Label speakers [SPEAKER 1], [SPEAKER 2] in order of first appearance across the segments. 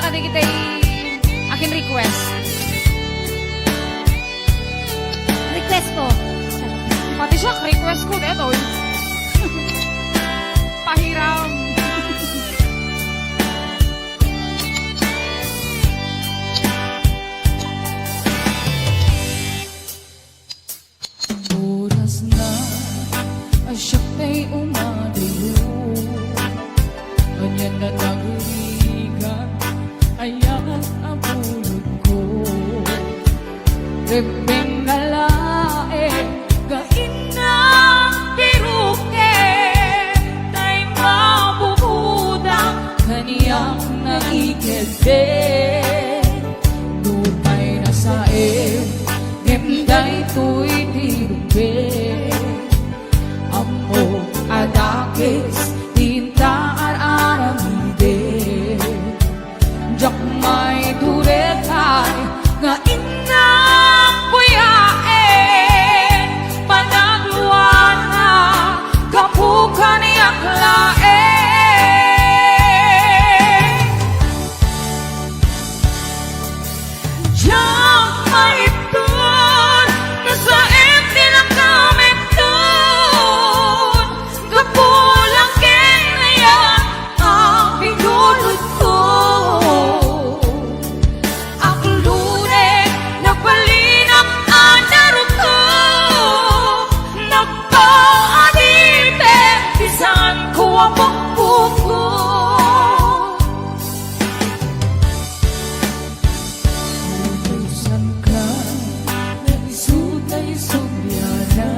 [SPEAKER 1] tadi kita akin request.
[SPEAKER 2] Request ko.
[SPEAKER 1] Pati siya request ko dito. Pahiram.
[SPEAKER 3] Oras na ay siyang may umadiyo. Ganyan na nagurigan, ayan ang pulot ko. Repeng nalae, gain na piruke, tay mabubudang kaniyang naikede. Lupay na sae, gemday to'y tirupe. Amo adakis, tinta aramide. Jak may durekay, nga inang buyae. Panagluan na, kapukan niyak lae. Jak may tur, nasa empty lang kami dun. Kapulang kaya ang pinulot ko. Aklure, nagpalinang anarot ko. Nagpaadite, bisan ko ang pagpuko. Utusan ka, naisut ay subyana.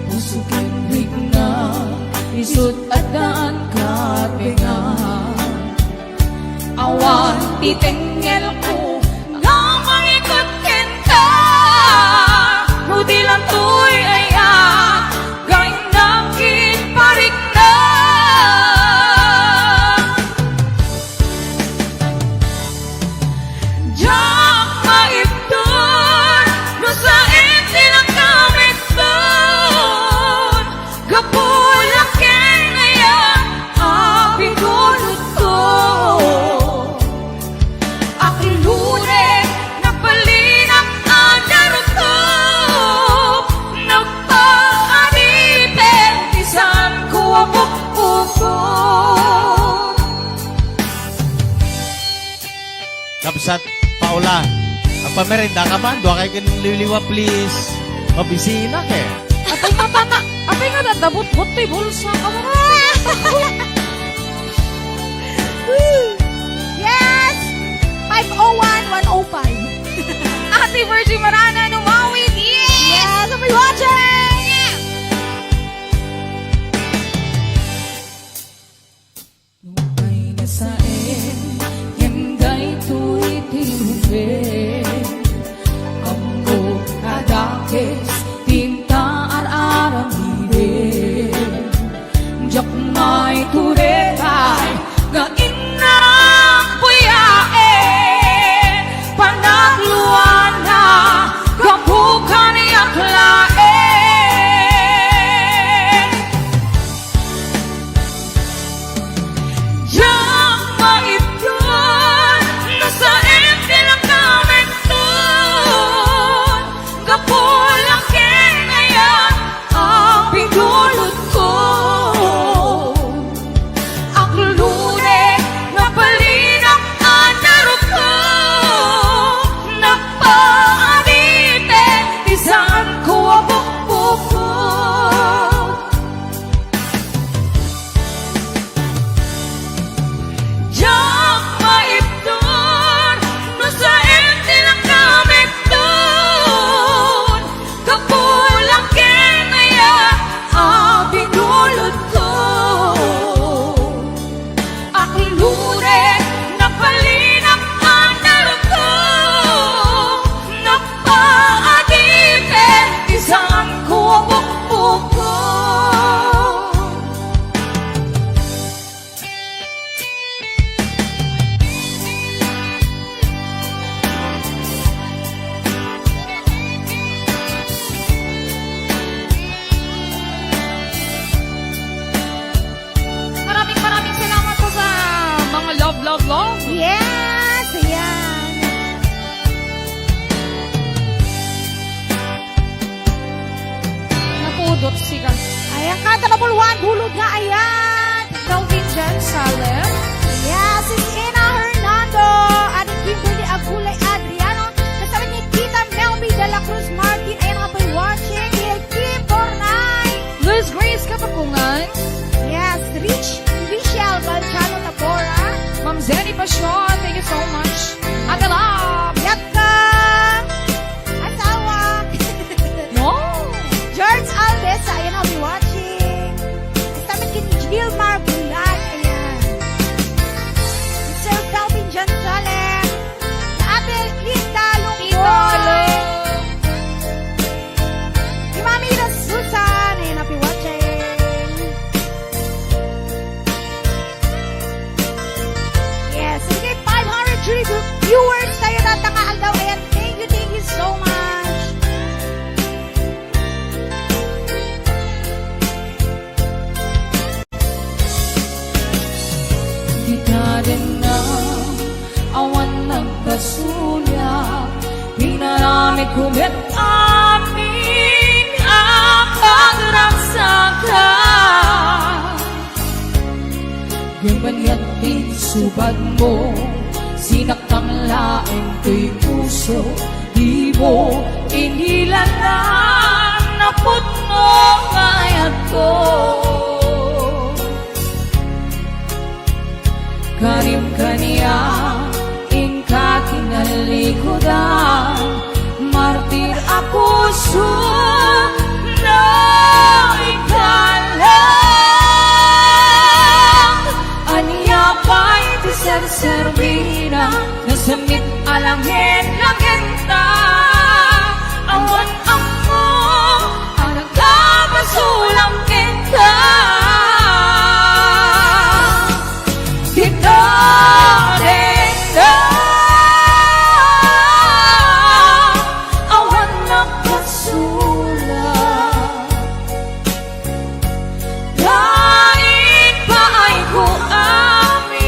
[SPEAKER 3] Pusukin bigna, isut at daan ka pinga. Awan titengel ko, nga malikot kenta. Nudi lang to'y ayan, gawin nakin parik na. Jak maipton, no sa empty lang kami dun. Gapulang kaya ang pinulot ko. Akilure, nagpalinang anarot ko. Nagpaadipin, isan ko ang pagpuko.
[SPEAKER 4] Kapsat, Paula, ang pamerenda ka man, doon kayo liliwa, please. Mabisina ke.
[SPEAKER 1] Apay nga dadabot-bot to'y bulsa ka mo.
[SPEAKER 2] Yes! 501-105.
[SPEAKER 1] Ate Virgie Marana, numawit.
[SPEAKER 2] Yes! I'll be watching!
[SPEAKER 3] Lupay na saen, yenday to'y tirupe. Amo adakis, tinta aramide. Jak may turekay, nga inang buyae. Panagluan na, kapukan niyak lae. Jak maipyon, nasa empty lang kami dun. Kapulang kaya ang pinulot ko. Aklure,
[SPEAKER 1] Dot sigal.
[SPEAKER 2] Ayan, kanta number 1, bulod nga, ayan.
[SPEAKER 1] Calvin Jan Salem.
[SPEAKER 2] Yes, it's Ina Hernando. At Kimberly Agulay Adriano. Kasama ni Tita Melby de la Cruz Martin. Ayan nga po'y watching. Lil Kim Bornay.
[SPEAKER 1] Liz Grace Kapakungan.
[SPEAKER 2] Yes, Richelle Balchano Tabora.
[SPEAKER 1] Ma'am Zenny Pasyon. Thank you so much. Ate Love.
[SPEAKER 2] Yaka. Asawa.
[SPEAKER 1] No.
[SPEAKER 2] George Aldesa. Ayan, I'll be watching. Kasama ni Gilmar Bulat. Ayan. Sir Calvin John Salem. Ate Linda
[SPEAKER 1] Tito
[SPEAKER 2] Lungboy.
[SPEAKER 1] Love.
[SPEAKER 2] Si Mami Susan. Ayan, I'll be watching. Yes, sige, 500 viewers tayo natangaan daw. Ayan, thank you so much.
[SPEAKER 3] Di ka rin na awan ng basura. Pinarami kulit amin ang pagragsakan. Gamanyan din subad mo, sinaktang laing ko'y puso. Di mo inilanan na puno ngayat ko. Karim kaniya, ingka kinalikodan. Martir ako na ikalang. Aniya pa'y tiserservina, nasamit alangin langenta. Awan ako, ang nagkakasulang kita. Kita rin na awan ng kasulat. Kahit pa ay ko amin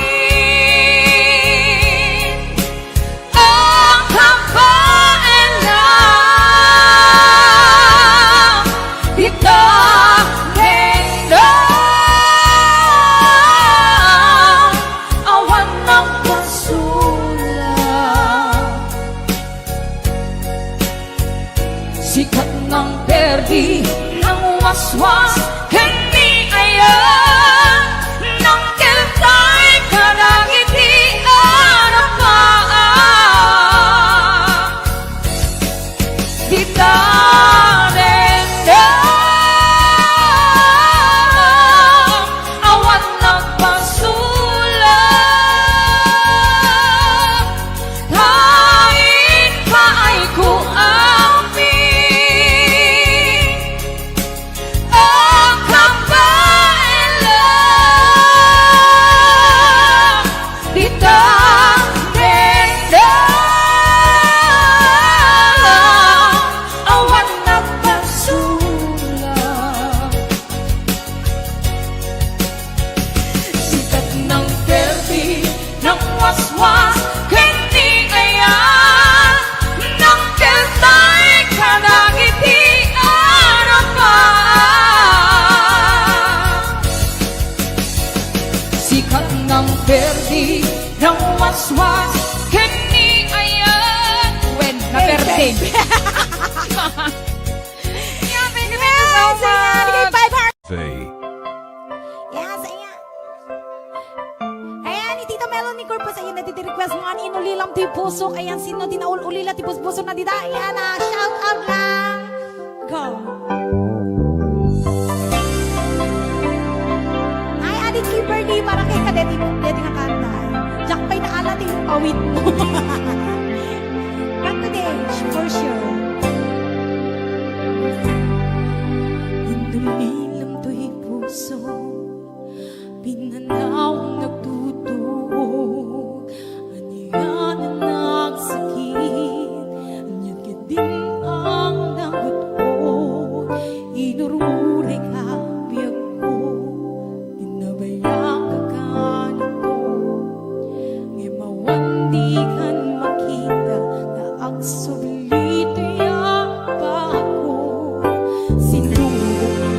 [SPEAKER 3] ang kapailan. Kita rin na awan ng kasulat. Sikat ng perdi ng waswas, hindi ayan ng kiltay karagitian ang paan. Di rin na awan ng pasulat. Kahit pa ay ko amin ang kapailan. Di rin na awan ng pasulat. Sikat ng perdi ng waswas, hindi ayan ng keltay karagitian ang paan. Sikat ng perdi ng waswas, hindi ayan when na perdi.
[SPEAKER 1] Yeah, thank you so
[SPEAKER 2] Yes, ayan, bigay
[SPEAKER 1] much.
[SPEAKER 2] 500.
[SPEAKER 5] Faye.
[SPEAKER 2] Yes, ayan. Ayan, ni Tita Melanie Corpus, ayan, nagtiti-request mo ani inulilam ti pusok. Ayan, sino dinaul-ulila ti pusok na dida. Ayan, shout out lang. Go. Ay, Adi Kimberly, para kay kadeti mo, deti nga kanta. Jack pa'y naala ti awit mo. Kanta din, for sure. Inulilam to'y puso, pinanawang nagtutuog, aniyan ang nagsakit, anyan ka din ang nagutot, inururay ka biyag ko, dinabayang ka ganito, ngimawan di kan makita, na agsulit pa ako, sinulog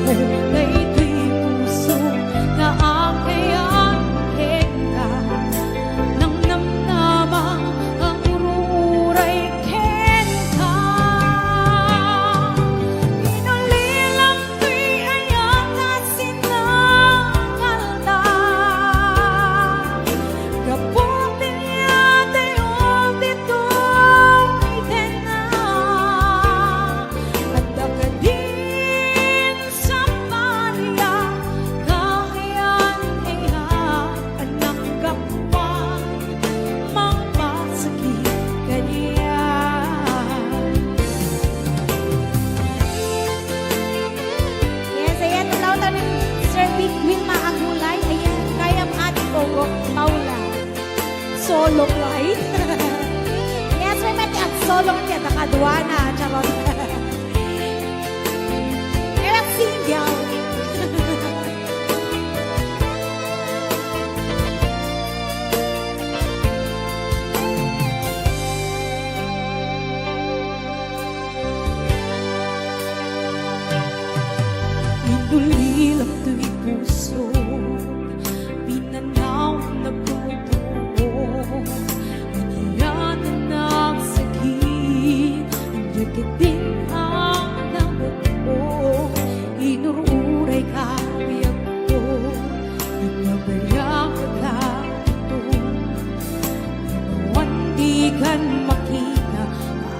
[SPEAKER 2] Wilma Agulay. Ayan, kaya ang ating Pogo, Paula. Solo flight. Yes, may mati at solo niya, nakaduana. Charot. Kaya single.
[SPEAKER 3] Inulilang to'y puso, pinanaw na puto, iniyanan ng sakit, inyagin ang damot ko, inururay ka, biyak ko, nagnabayang ka ito, ginawan di kan makita,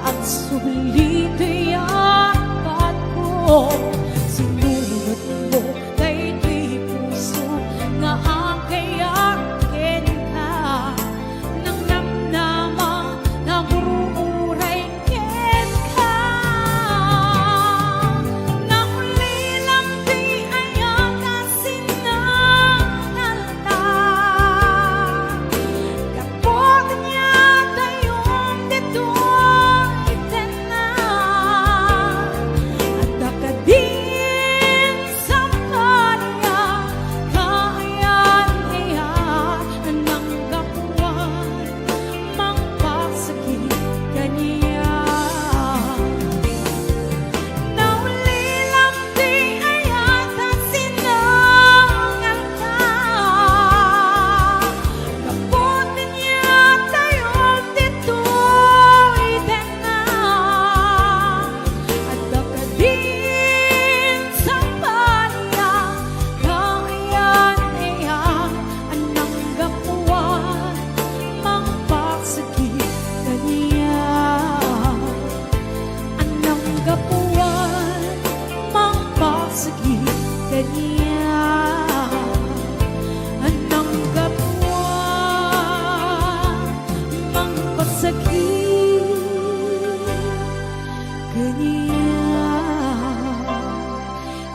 [SPEAKER 3] at sulit ay apat ko. Sinulot mo kay di puso nga ang kayakin ka nang namnama na bururay ken ka na uli lang di ayaw kasinangalta kapag niya tayong dito itenan at akadin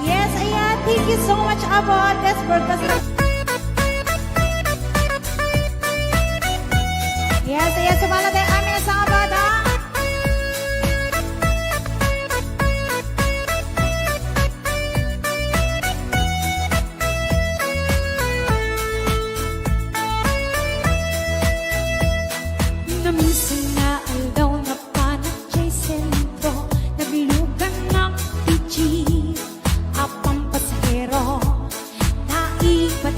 [SPEAKER 2] Yes, ayan. Thank you so much about this broadcast. Yes, ayan. Sumala tayo amin sa mga bata.
[SPEAKER 3] Namisin na aldaw na panak jay sentro, nabilugan ng pichi, apang pasahero, naibat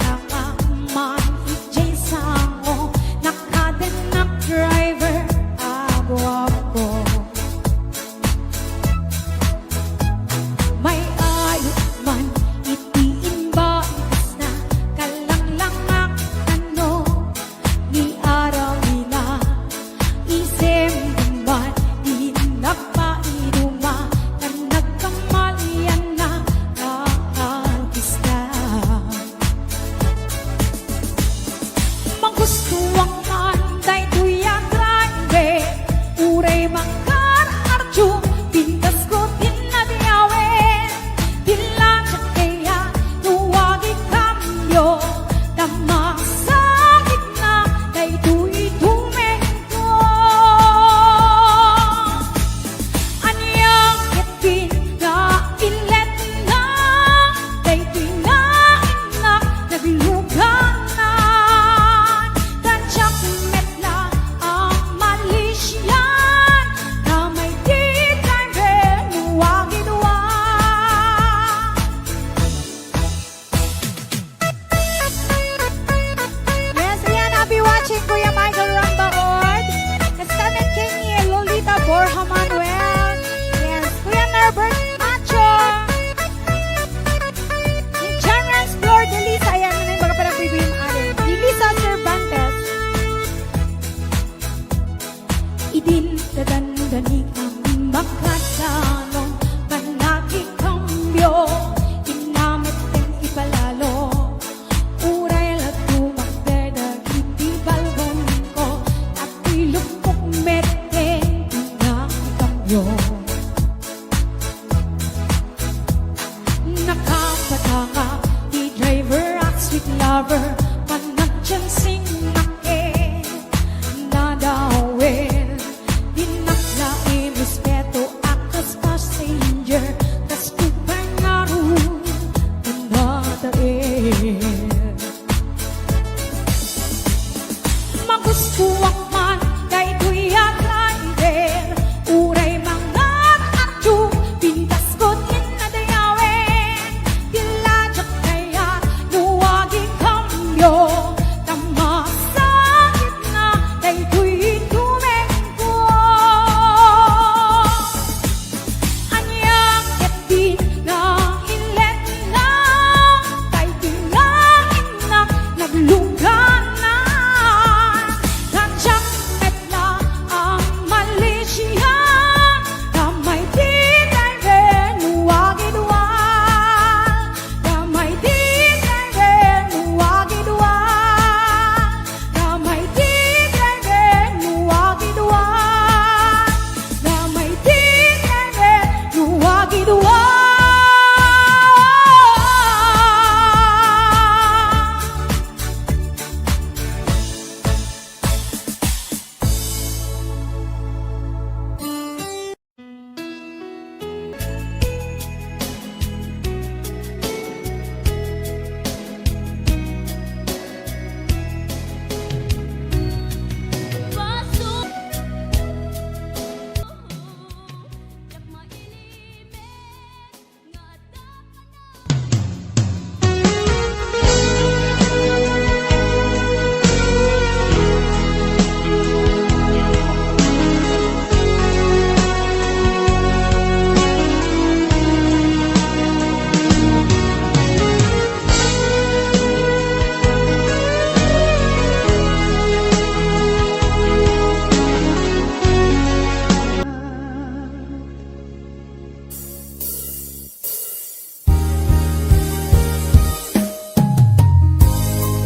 [SPEAKER 2] lover, panagchansing akin, nadawin, dinaklain, respeto, akas passenger, kas gubernaro, nadain. Maguskuwak man, kay kuya driver, uray mga atyo, pintas ko din na dayawin, dilajak kaya, luwagi kambyo, tamasakit na, kay kuya tumengko. Anyang etin na hilet na, kay tinahin na, naglugan na. Nandiyan na ang Malaysia, damay di driver, nuwagi duwan. Damay di driver, nuwagi duwan. Damay di driver, nuwagi duwan. Damay di driver, nuwagi duwan.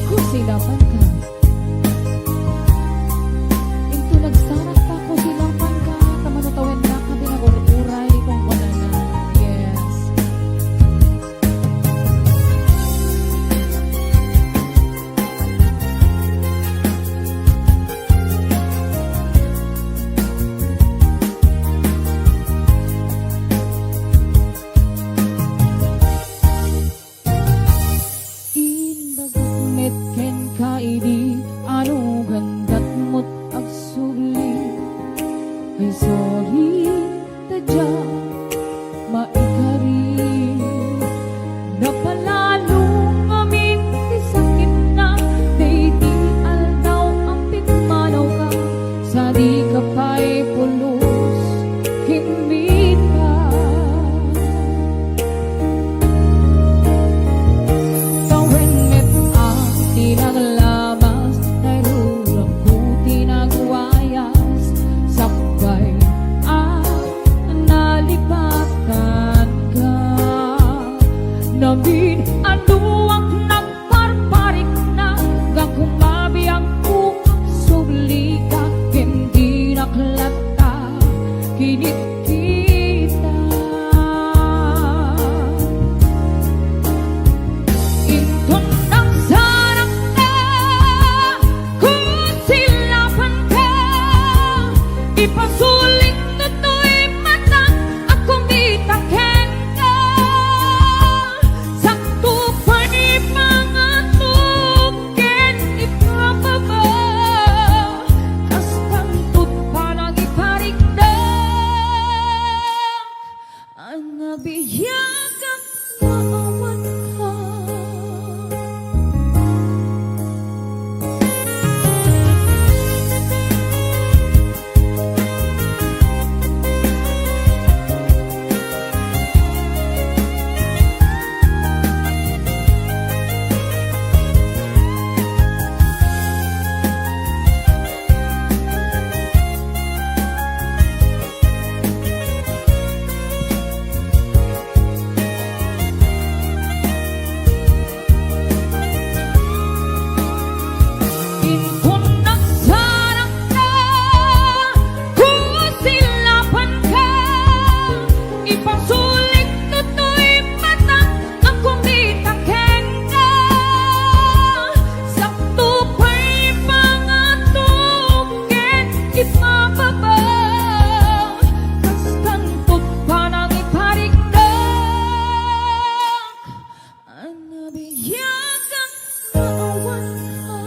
[SPEAKER 2] Kusilapan ka. Into nagsarak pa kusilapan ka. Tamanatawin na ka binagururay kung wala na. Yes. Inbagak met ken ka
[SPEAKER 3] nabiyagan na awan ka.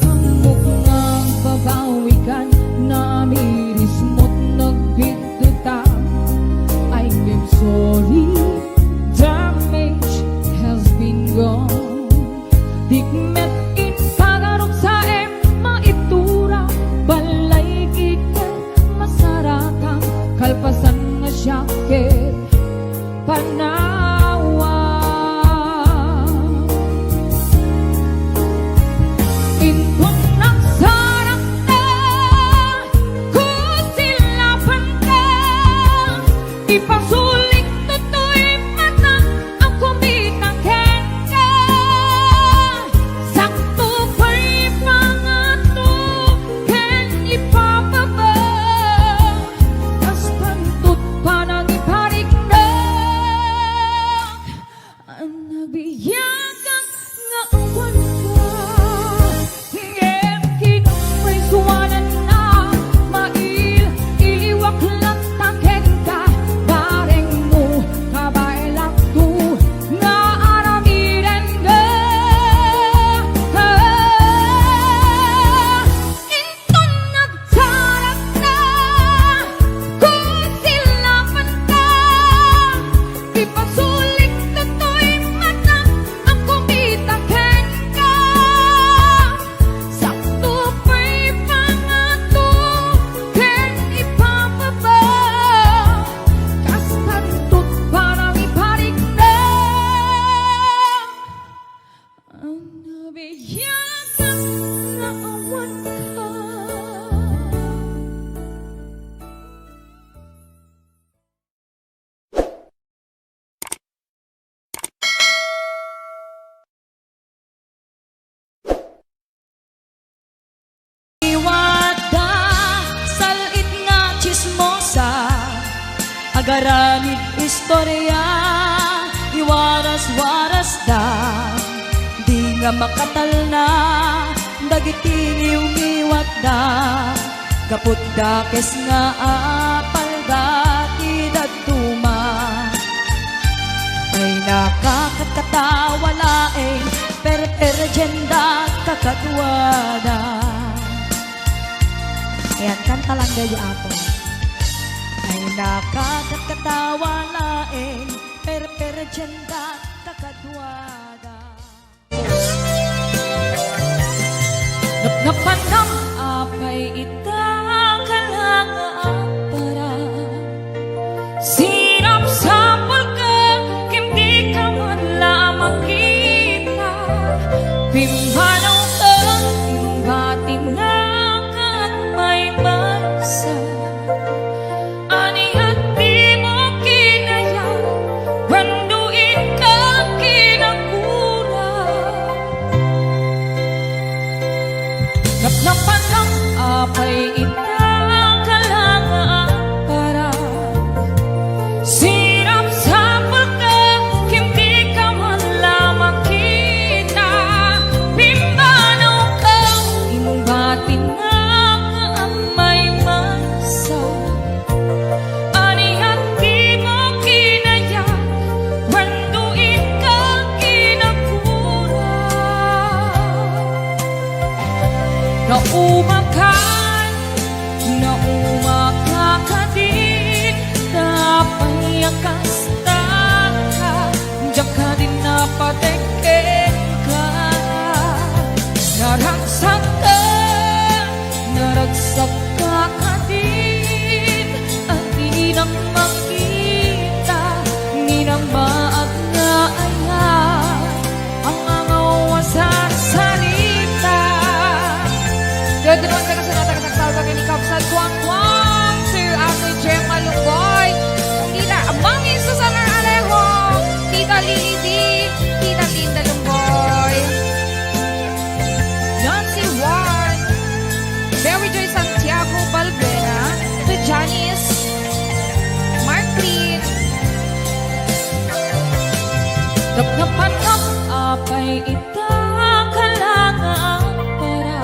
[SPEAKER 3] Amok ngang babawikan na miris mo't nagbigduta. I'm sorry, damage has been gone. Dikmet in pagarok sa maitura, balay ikat masarakang kalpasan nga siyakit panawa. Intong nagsarap na kusilapan ka, ipasulik tutoy mata ang kumitang ka. Sakto pa'y pangato ken ipapaba, kastantot pa nang iparik na ang nabiyagan nga awan ka. Ngem kinumay suwanan na mail iliwak lang taken ka, bareng mo kabailak tu nga aramiren ka. Inton nagtarap na kusilapan ka, ipasulik tutoy mata ang kumitang ka. Sakto pa'y pangato ken ipapaba, kastantot parang iparik na ang nabiyagan na awan ka. Iwada salit nga chismosa, agaramid istorya, iwaras-waras da, di nga makatal na, dagiti umiwat da, kaput dakes nga apal dati datuma. Ay nakakatawa laeng per-perjenda kakatwada. Ayan, kanta lang gayo ako. Ay nakakatawa laeng per-perjenda kakatwada. Napnapanam apay itakalang para sirap sa pulka, hindi ka man lamang kita. Pimpanaw ka, imbating na at may masa. Ani at di mo kinaya, wanduin ka kinakura. Napnapanam apay itakalang para sirap sa pagka, hindi ka man lamang kita. Pimbanaw ka, imong batin na ang may masa. Ani at di mo kinaya, wanduin ka kinakura. Naumaka ka din, napayakas ka, diyan ka din napateken ka. Naragsak ka din, at di nang makita, ni nang maag nga ayan, ang angawa sa salita. Dito naman sa kasunata kasaksalva kay ni Kapsat Tuang-Tuang to Ate Gemma Lunggoy, Tita Mami Susana Alejo, Tita Lily D, Tita Linda Lunggoy, Nancy Juan, Mary Joy Santiago Balbena, to Janice, Mark Green, Napnapanap apay itakalangang para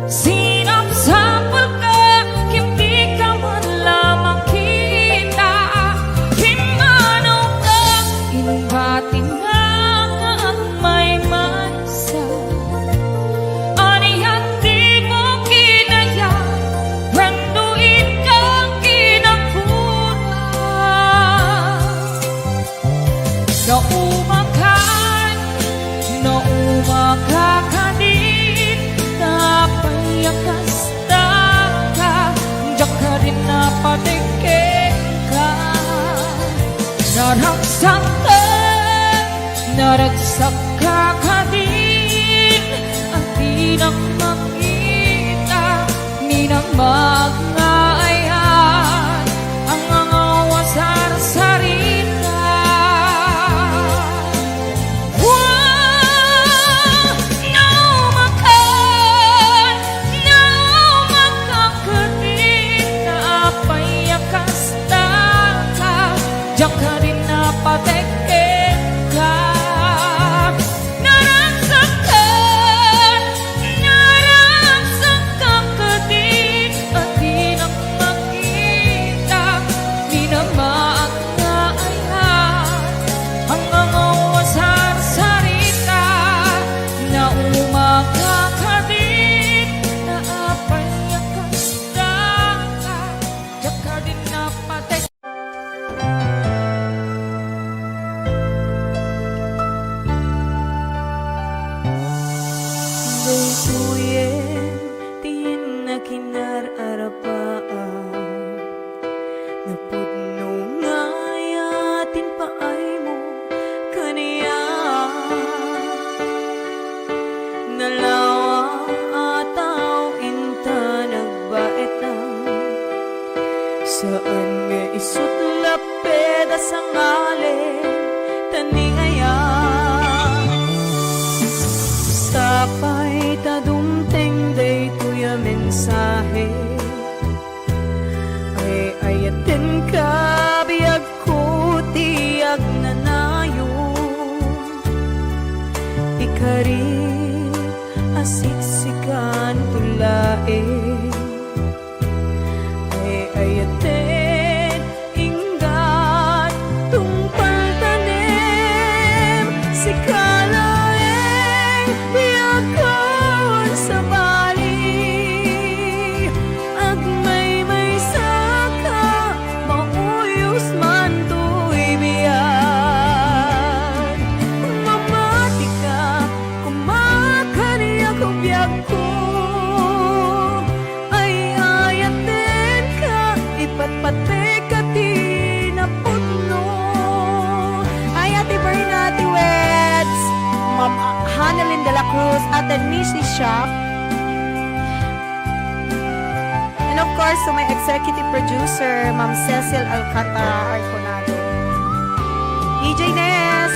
[SPEAKER 3] sinap sa pagka, hindi ka man lamang kita. naumakan, naumakakanin, napayakas ka, diyak ka rin napatikik ka. Naragsak ka din, at di nang makita, ni nang mag-aayan, ang angawa sarita. Wow! Naumakan, naumakakanin, napayakas ka, diyak ka rin napatikik ka. Naragsak ka din, at di nang makita, di na maagnayan, ang angawa sarita. Naumaka ka din, naapayakas ka, diyak ka din napatik.
[SPEAKER 5] Daytoyen, tiin na kinararapaan, napudno ngayatin paay mo kaniya. Nalawa ataw inta nagbaetan, saan nga isut lapeda sa ngalen taningayan. Sapay tadumteng daytoy a mensahe, ay ayaten ka biyag ko tiyag nanayon. Ikari asiksikan tulae, ay ayaten inggat tungpal tanem sikala biyakon sa bali, agmay saka mauyos man to'y biyan. Mamati ka, kumakaniya ko biyak ko, ay ayaten ka, ipatpatek ka tinaputno.
[SPEAKER 2] Ay, Ate Bernati Weds, Ma'am Hanalyn de la Cruz at the Nishi Shop. And of course, to my executive producer, Ma'am Cecil Alcantara Arconado. DJ Ness,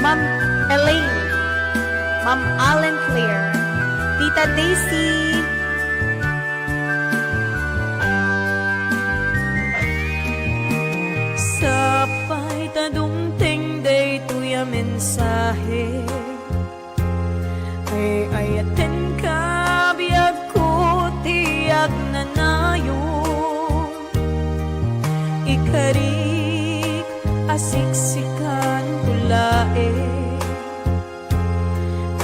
[SPEAKER 2] Ma'am Elaine, Ma'am Allen Claire, Tita Daisy,
[SPEAKER 5] Sapay tadumteng daytoy a mensahe, ay ayaten ka biyag ko tiyag nanayon. Ikarik asiksikan tulae,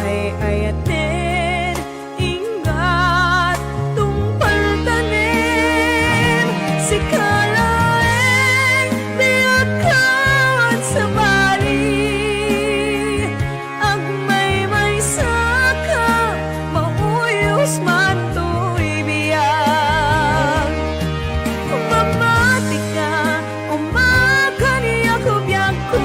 [SPEAKER 5] ay ayaten ingat tungpal tanem sikalaeng biyakon sa bali, agmay saka mauyos man to'y biyag. Mamati ka, umakaniya ko biyak ko,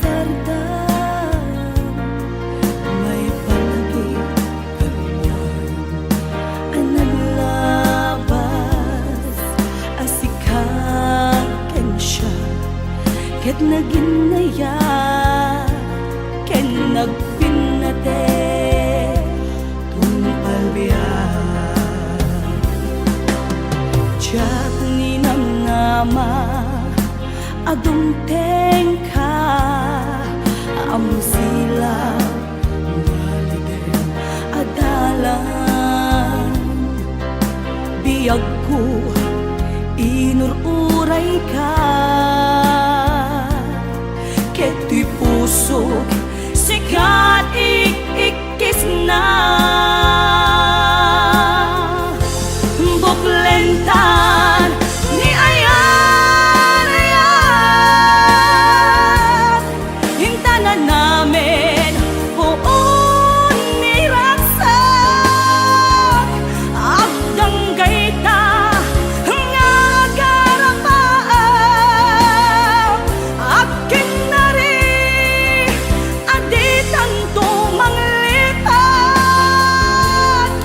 [SPEAKER 5] sardan, may palagi kalman, ang naglabas, asikakan siya, ket naginaya, ken nagpinate, tumpalbiyan. Diyak ni namnama, adumteng ka, among sila, maliden, adalan. Biyag ko, inururay ka, keto'y pusok, sikat ikikis na. Buklentan ni ayan, hintanan namin buon ni raksak, agdanggay ta nga garapaan, akin na rin aditan to manglitan,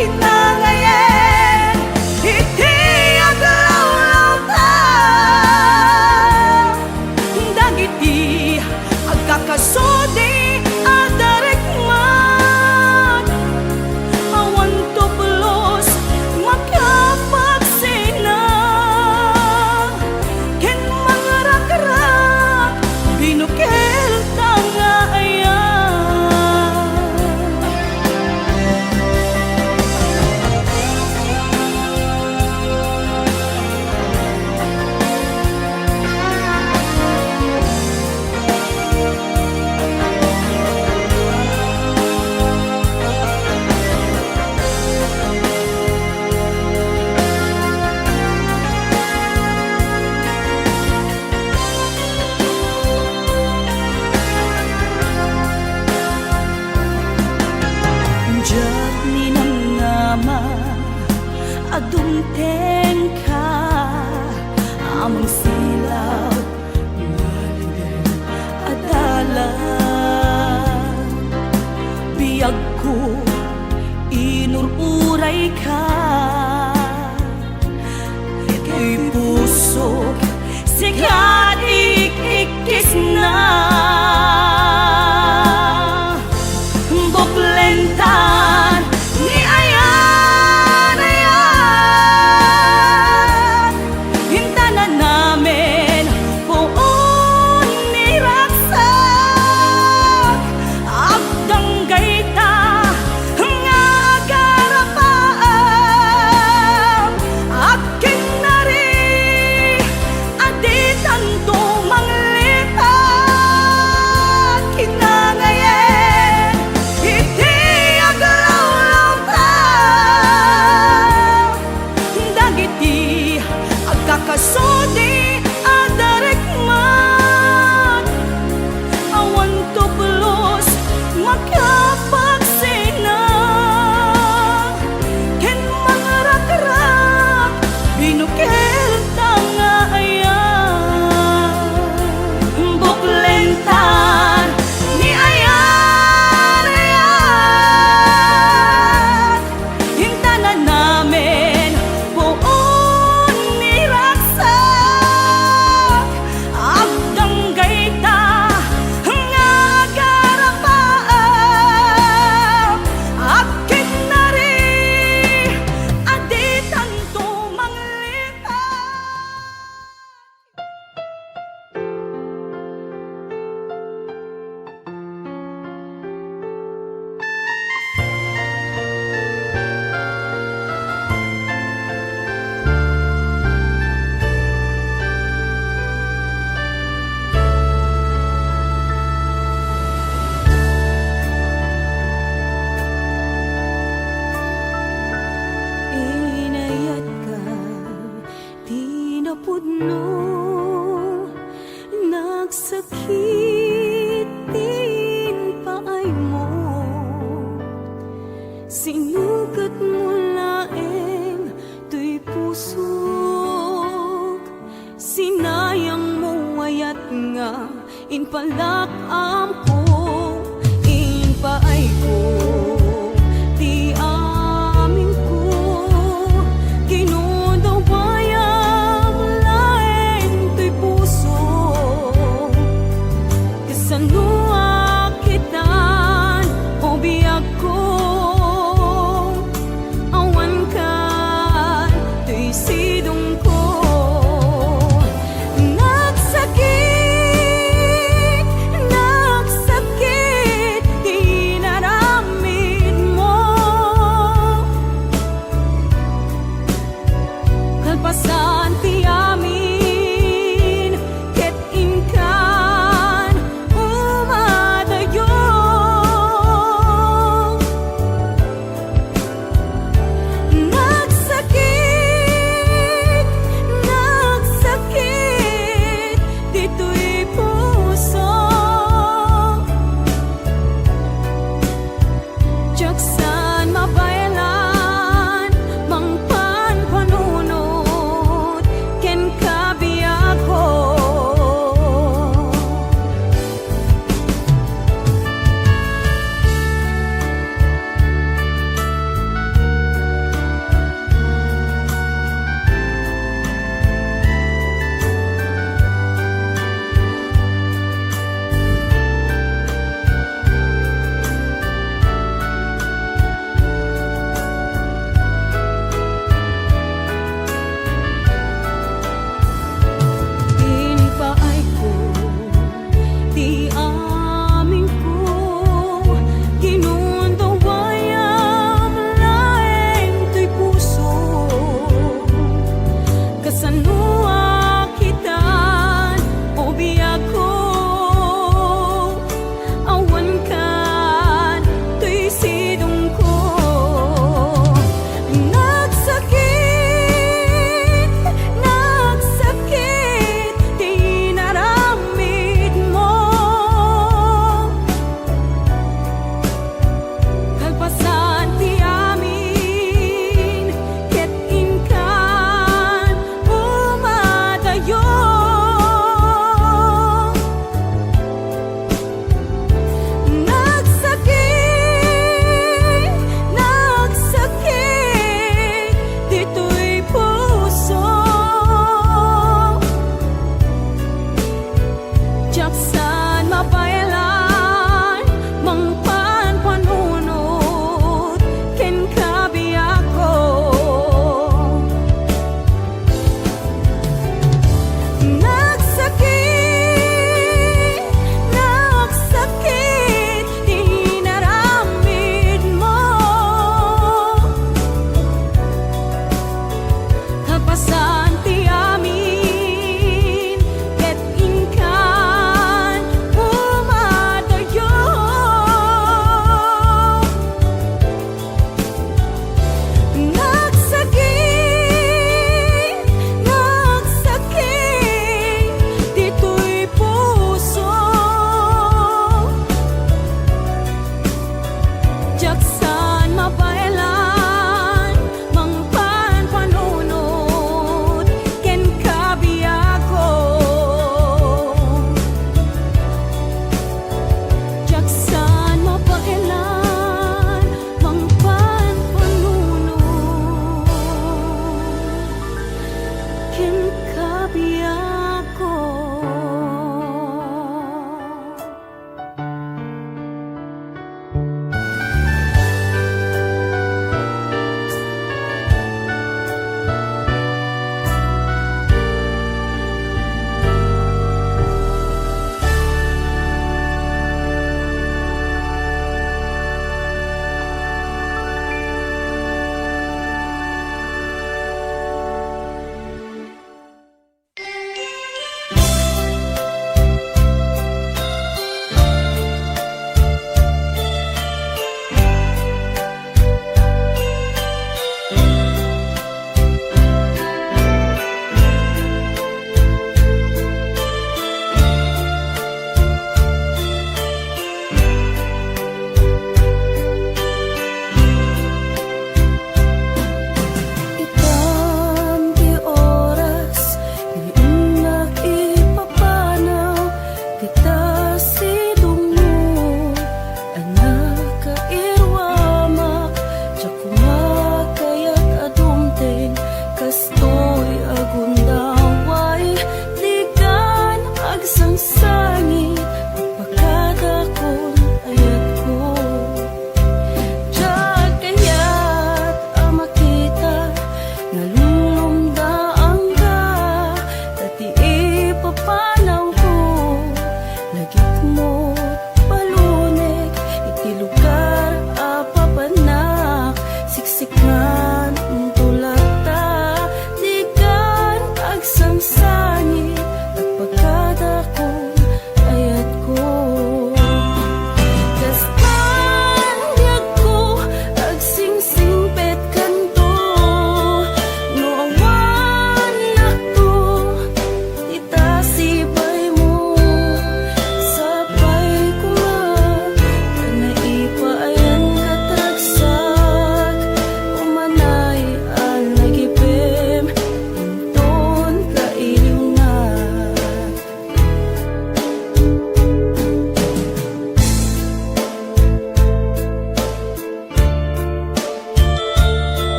[SPEAKER 5] kinangayen iti aglaw-law ta, dagiti agkakasudi adarikman, awan tuplos makapagsina, ken mangarak-rak binukel tanga ayan. Diyak ni namnama, adumteng ka, amang silaw, maliden, adalan. Biyag ko, inururay ka, keto'y pusok, sikat ikikis na. Buklentan ni ayan, hintanan namin buon ni raksak, agdanggay ta nga garapaan, akin na rin aditan to manglitan, kinangayen iti aglaw-law ta, dagiti agkakasudi adarikman, awan tuplos makapagsina, ken mangarak-rak binukel tanga ayan. Buklentan ni ayan, hintanan namin buon ni raksak, agdanggay ta nga garapaan, akin na rin aditan to manglitan. Inayat ka, di napudno, nagsakitin paay mo, sinukat mo laeng tuy pusok, sinayang mo ayat nga inpalakam ko, inpaay ko, ti amin ko, kinudawayang laeng to'y puso, kasanua kitan o biyag ko, awan ka to'y sidong ko. Nagsakit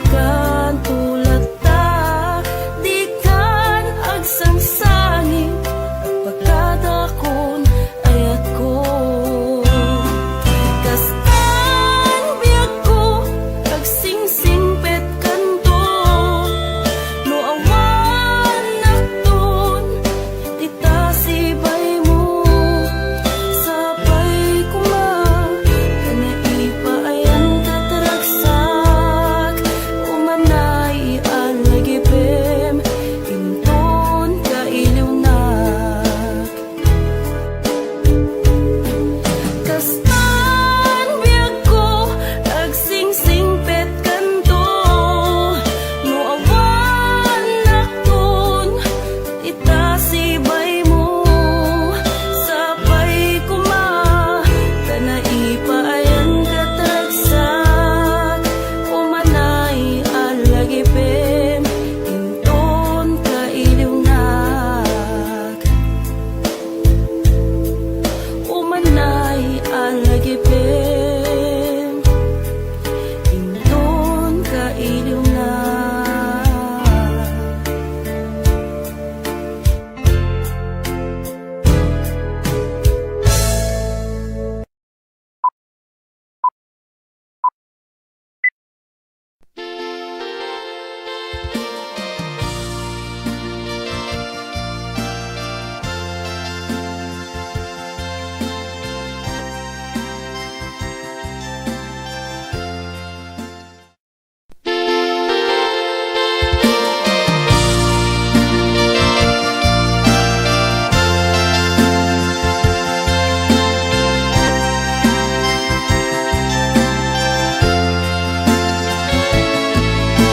[SPEAKER 5] kan tulad ta, di kan agsangsangin, pagkadakon ayat ko. Kastan biyak ko, agsingsingpet kanto, no awan nakton, itasibay mo, sabay kuma, kanaipayan kataragsak, umanay alagipem, inton kailiwnak. Kastan biyak ko, agsingsingpet kanto, no awan nakton, itasibay mo, sabay kuma, kanaipayan kataragsak, umanay alagipem, inton kailiwnak. Umanay alagipem, inton kailiwnak.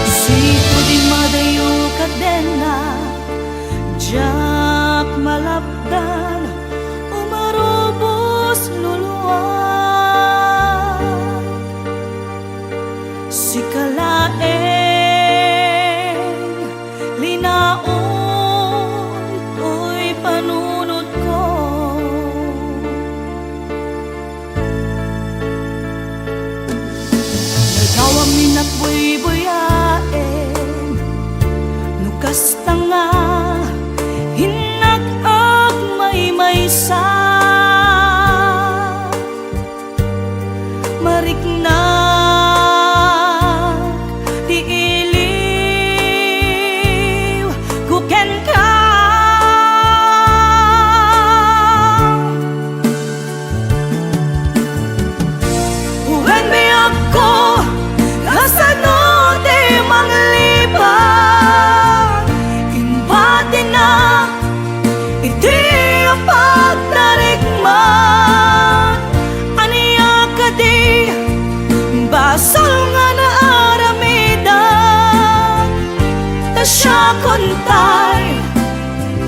[SPEAKER 5] Siko di madayo kadena, jak malapdan, umarubos luluwag. Si kalaeng linaon, to'y panunod ko. Nagawang minat buy-buyaen, nukas tanga, hinag-ag may-maysa. Mariknag, di iliw, kuken ka. Uwan mi ako, kasano di manglibang, imbati na, iti ang pagtarikman. Aniya ka di, basal nga na aramidan, ta siya kontay,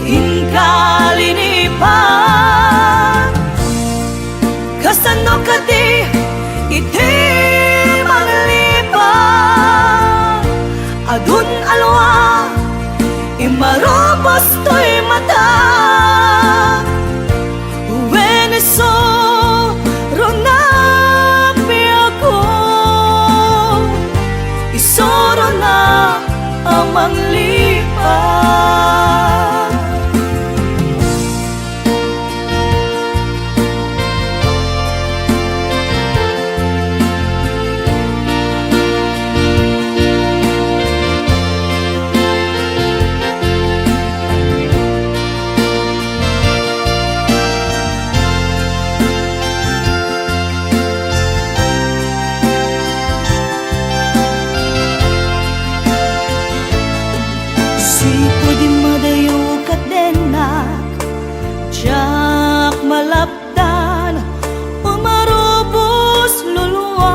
[SPEAKER 5] inkalinipan. Kasano ka di, iti manglibang, adun alwa, imarobos to'y mata. Uweniso, ronapi ako, isoro na ang manglibang. Siko di madayo kadenak, jak malapdan, umarubos luluwag.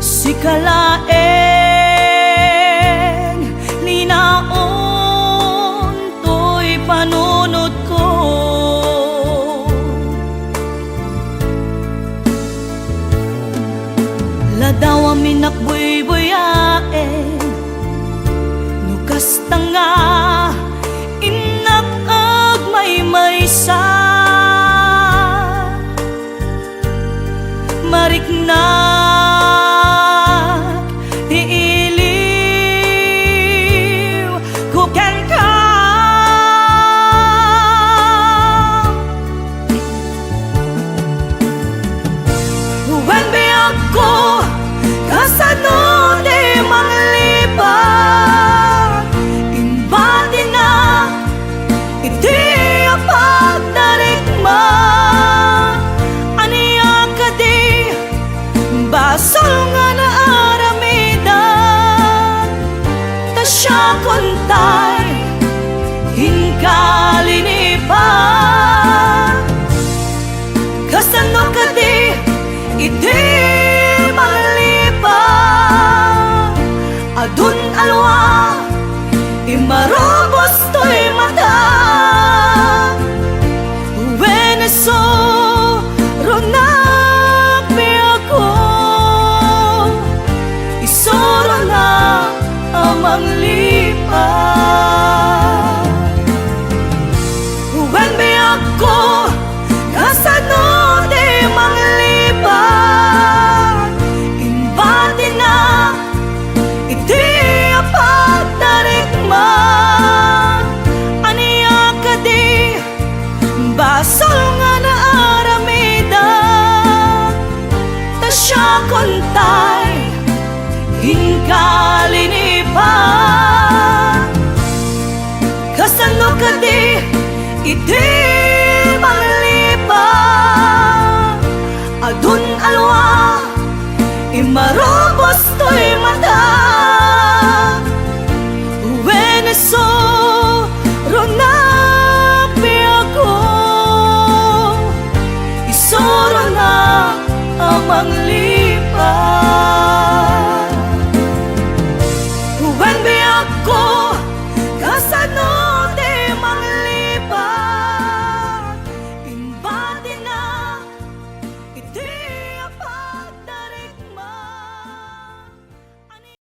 [SPEAKER 5] Si kalaeng linaon, to'y panunod ko. Ladaw ang minakbuy-buyaen, nukas tanga, inag-ag may-maysa. Mariknag, iti manglipang adun alwa imarobos to'y mata Weneso ronak mi ako isoro na amang lipa When mi ako kasano di manglipa imbati na iti apat tarikman aniya ka di basol nga na aramida ta siya kontay hinkalinipan kasano ka di iti manglipa adun alwa imarobos to'y mata